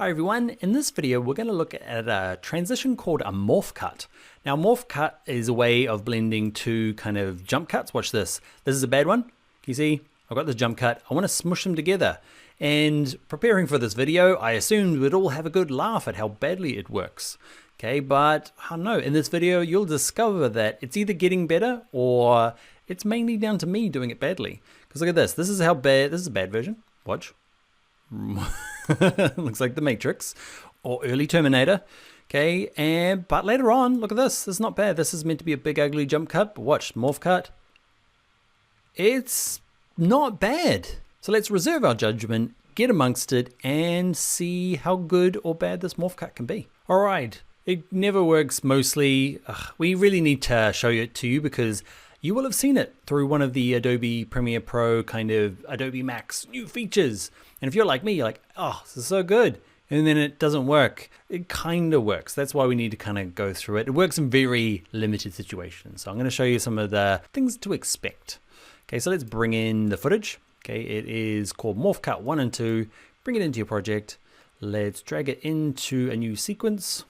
Hi everyone, in this video we're going to look at a transition called a morph cut. Now morph cut is a way of blending two kind of jump cuts. Watch this. This is a bad one. Can you see? I've got this jump cut. I want to smush them together. And preparing for this video, I assumed we'd all have a good laugh at how badly it works. Okay, but I don't know, in this video you'll discover that it's either getting better or it's mainly down to me doing it badly. Because look at this. This is how bad, this is a bad version. Watch. Looks like the Matrix or early Terminator. Okay, but later on, look at this. This is not bad. This is meant to be a big ugly jump cut, but watch, morph cut. It's not bad. So let's reserve our judgment, get amongst it, and see how good or bad this morph cut can be. All right, it never works mostly. We really need to show it to you because you will have seen it through one of the Adobe Premiere Pro kind of Adobe Max new features. And if you're like me, you're like, oh, this is so good. And then it doesn't work. It kind of works. That's why we need to kind of go through it. It works in very limited situations. So I'm going to show you some of the things to expect. Okay, so let's bring in the footage. Okay, it is called Morph Cut 1 and 2. Bring it into your project. Let's drag it into a new sequence.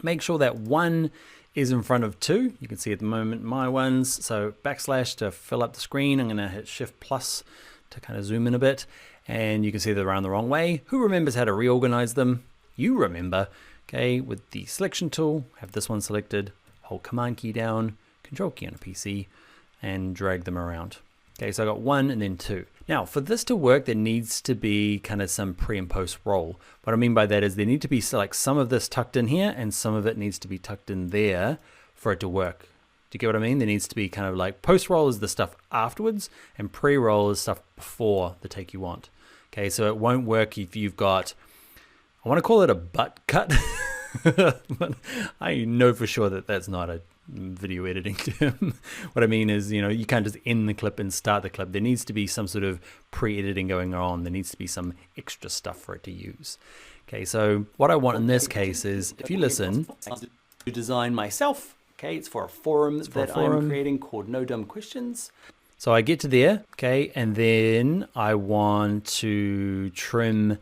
Make sure that 1 is in front of 2. You can see at the moment my ones. So backslash to fill up the screen. I'm going to hit Shift plus to kind of zoom in a bit. And you can see they're around the wrong way. Who remembers how to reorganize them? You remember. Okay, with the selection tool, have this one selected, hold Command key down, Control key on a PC, and drag them around. Okay, so I got 1 and then 2. Now, for this to work, there needs to be kind of some pre and post roll. What I mean by that is there need to be like some of this tucked in here and some of it needs to be tucked in there for it to work. Do you get what I mean? There needs to be kind of like post roll is the stuff afterwards and pre roll is stuff before the take you want. Okay, so it won't work if you've got, I want to call it a butt cut, but I know for sure that that's not a video editing term. What I mean is, you know, you can't just end the clip and start the clip. There needs to be some sort of pre-editing going on. There needs to be some extra stuff for it to use. Okay, so what I want in this case is, if you listen, to design myself. Okay, it's for a forum I'm creating called No Dumb Questions. So I get to there, okay, and then I want to trim,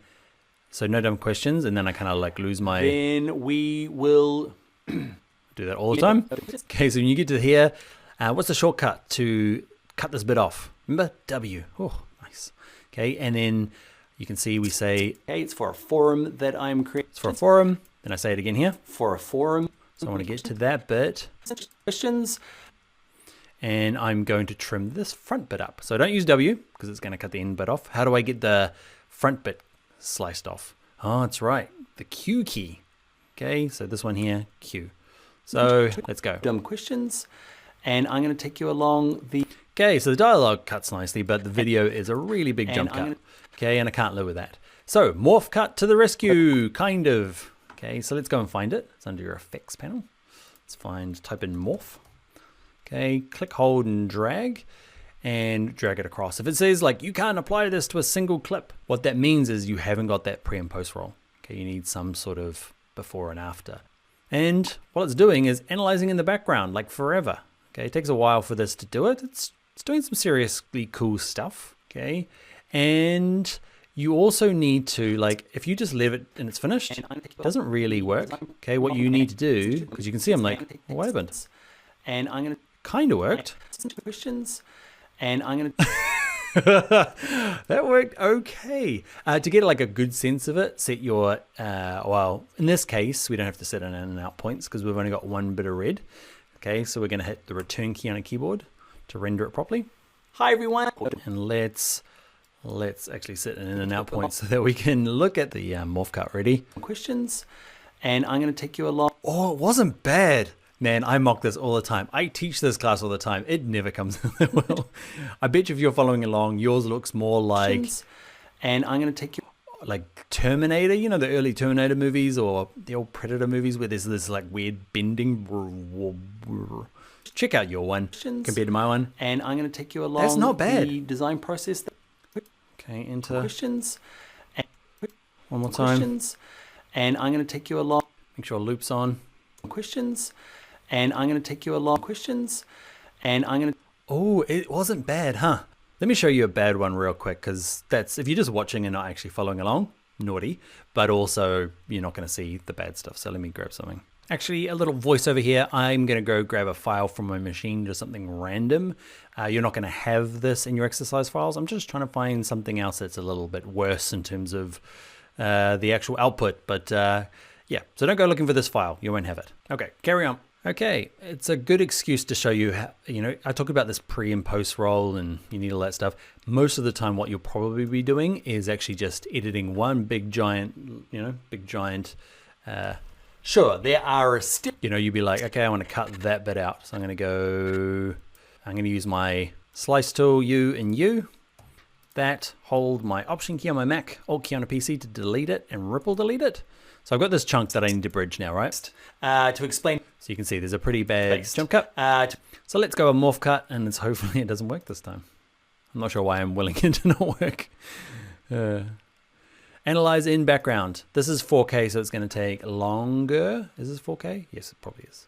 so no dumb questions, and then I kind of like lose my, then we will do that all the time. Okay, so when you get to here, what's the shortcut to cut this bit off? Remember, W, oh, nice. Okay, and then you can see we say, okay, it's for a forum that I'm creating. It's for a forum, then I say it again here, for a forum. So I want to get to that bit, questions, and I'm going to trim this front bit up. So don't use W because it's going to cut the end bit off. How do I get the front bit sliced off? Oh, that's right, the Q key. Okay, so this one here, Q. So let's go. Dumb questions, and I'm going to take you along the. Okay, so the dialogue cuts nicely, but the video is a really big jump cut. Okay, and I can't live with that. So morph cut to the rescue, kind of. Okay, so let's go and find it. It's under your effects panel. Let's type in morph. Okay, click, hold, and drag it across. If it says like, you can't apply this to a single clip, what that means is you haven't got that pre and post roll. Okay, you need some sort of before and after. And what it's doing is analyzing in the background, like forever. Okay, it takes a while for this to do it. It's doing some seriously cool stuff, okay? And you also need to, like, if you just leave it and it's finished, it doesn't really work. Okay, what you need to do, because you can see I'm like, well, what happened? And I'm going to, kind of worked. Questions, and I'm going to, that worked okay. To get like a good sense of it, set your, well, in this case, we don't have to set in and out points because we've only got one bit of red. Okay, so we're going to hit the return key on a keyboard to render it properly. Hi, everyone. And let's actually set an in and out point so that we can look at the morph cut ready. Questions, and I'm going to take you along. Oh, it wasn't bad. Man, I mock this all the time. I teach this class all the time. It never comes out that well. I bet you if you're following along, yours looks more like, and I'm going to take you like Terminator, you know, the early Terminator movies or the old Predator movies where there's this like weird bending. Check out your one compared to my one. And I'm going to take you along. That's not bad. The design process. Okay, enter questions. One more time. Questions, and I'm going to take you along. Make sure loop's on. Questions, and I'm going to take you along. Questions, and I'm going to. Oh, it wasn't bad, huh? Let me show you a bad one real quick, because that's, if you're just watching and not actually following along, naughty, but also you're not going to see the bad stuff. So let me grab something. Actually, a little voiceover here. I'm going to go grab a file from my machine, just something random. You're not going to have this in your exercise files. I'm just trying to find something else that's a little bit worse in terms of the actual output. But yeah, so don't go looking for this file. You won't have it. Okay, carry on. Okay, it's a good excuse to show you how, I talk about this pre and post roll and you need all that stuff. Most of the time what you'll probably be doing is actually just editing one big giant, sure, there are still, you'd be like, okay, I want to cut that bit out. So I'm going to use my slice tool, U and U. That, hold my Option key on my Mac, Alt key on a PC to delete it and ripple delete it. So I've got this chunk that I need to bridge now, right? To explain, so you can see there's a pretty bad jump cut. So let's go a Morph Cut, and hopefully it doesn't work this time. I'm not sure why I'm willing it to not work. Analyze in background. This is 4K, so it's going to take longer. Is this 4K? Yes, it probably is.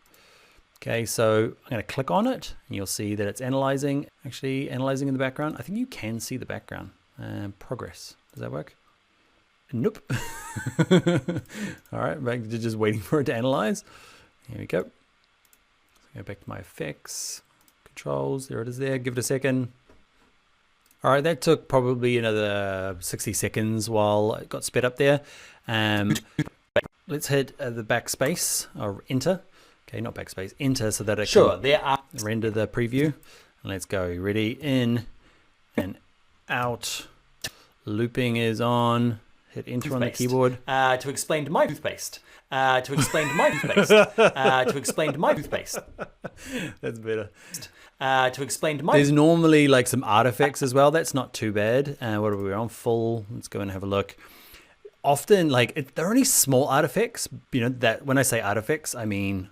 Okay, so I'm going to click on it, and you'll see that it's analyzing, actually analyzing in the background. I think you can see the background. Progress. Does that work? Nope. All right, back to just waiting for it to analyze. Here we go. So go back to my effects, controls. There it is there. Give it a second. All right, that took probably another 60 seconds while it got sped up there. Let's hit the backspace or enter. Okay, not backspace, enter so that it can render the preview. And let's go. Ready? In and out. Looping is on. Hit enter on the keyboard. To explain to my toothpaste. To explain to my toothpaste. To explain to my toothpaste. That's better. To explain to my. There's normally like some artifacts as well. That's not too bad. What are we on? Full. Let's go and have a look. Often, like they're only small artifacts. That when I say artifacts, I mean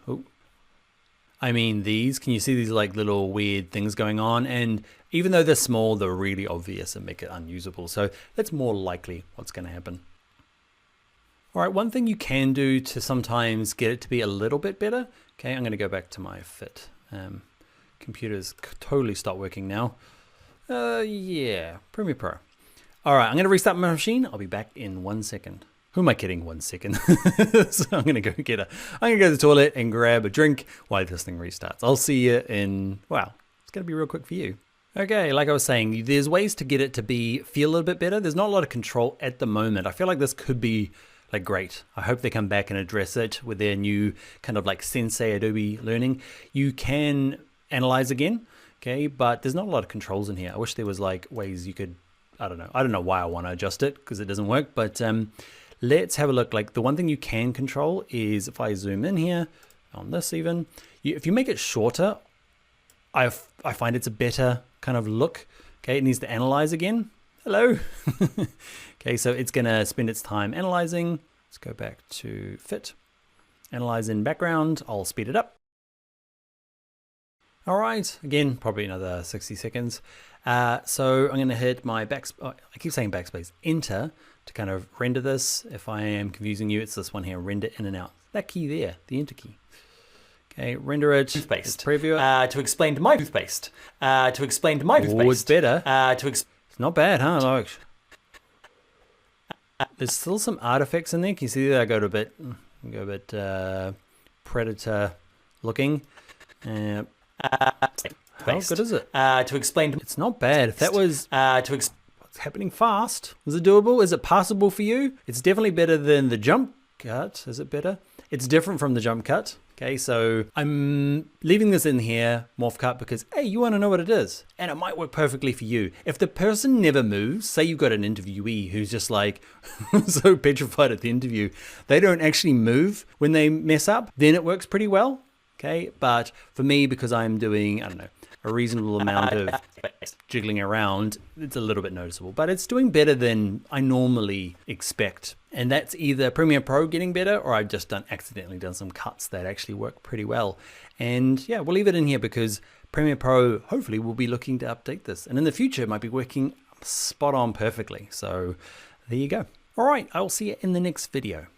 these. Can you see these like little weird things going on? And even though they're small, they're really obvious and make it unusable. So that's more likely what's going to happen. All right, one thing you can do to sometimes get it to be a little bit better. Okay, I'm going to go back to my fit. Computer's totally stopped working now. Yeah, Premiere Pro. All right, I'm going to restart my machine. I'll be back in 1 second. Who am I kidding? 1 second. So I'm going to go I'm going to go to the toilet and grab a drink while this thing restarts. I'll see you in, wow, it's going to be real quick for you. Okay, like I was saying, there's ways to get it to feel a little bit better. There's not a lot of control at the moment. I feel like this could be like great. I hope they come back and address it with their new kind of like Sensei Adobe learning. You can analyze again, okay, but there's not a lot of controls in here. I wish there was like ways you could, I don't know why I want to adjust it because it doesn't work, but let's have a look. Like the one thing you can control is if I zoom in here on this even, if you make it shorter, I find it's a better kind of look. Okay, it needs to analyze again. Hello. Okay, so it's gonna spend its time analyzing. Let's go back to fit. Analyze in background. I'll speed it up. All right, again, probably another 60 seconds. So I'm gonna hit my I keep saying backspace, enter to kind of render this. If I am confusing you, it's this one here, render in and out. That key there, the enter key. Okay, render it. Toothpaste. Preview it. To explain to my toothpaste. To explain to my toothpaste. Oh, it's better. It's not bad, huh? Like, there's still some artifacts in there. Can you see that? I go a bit predator looking. How good is it? To explain to. It's not bad. If that was what's happening fast. Is it doable? Is it passable for you? It's definitely better than the jump cut. Is it better? It's different from the jump cut. Okay, so I'm leaving this in here, Morph Cut, because hey, you want to know what it is, and it might work perfectly for you. If the person never moves, say you've got an interviewee who's just like so petrified at the interview, they don't actually move when they mess up, then it works pretty well. Okay, but for me, because I'm doing, I don't know, a reasonable amount of jiggling around, it's a little bit noticeable, but it's doing better than I normally expect. And that's either Premiere Pro getting better, or I've just accidentally done some cuts that actually work pretty well. And yeah, we'll leave it in here because Premiere Pro hopefully will be looking to update this. And in the future, it might be working spot on perfectly. So there you go. All right, I'll see you in the next video.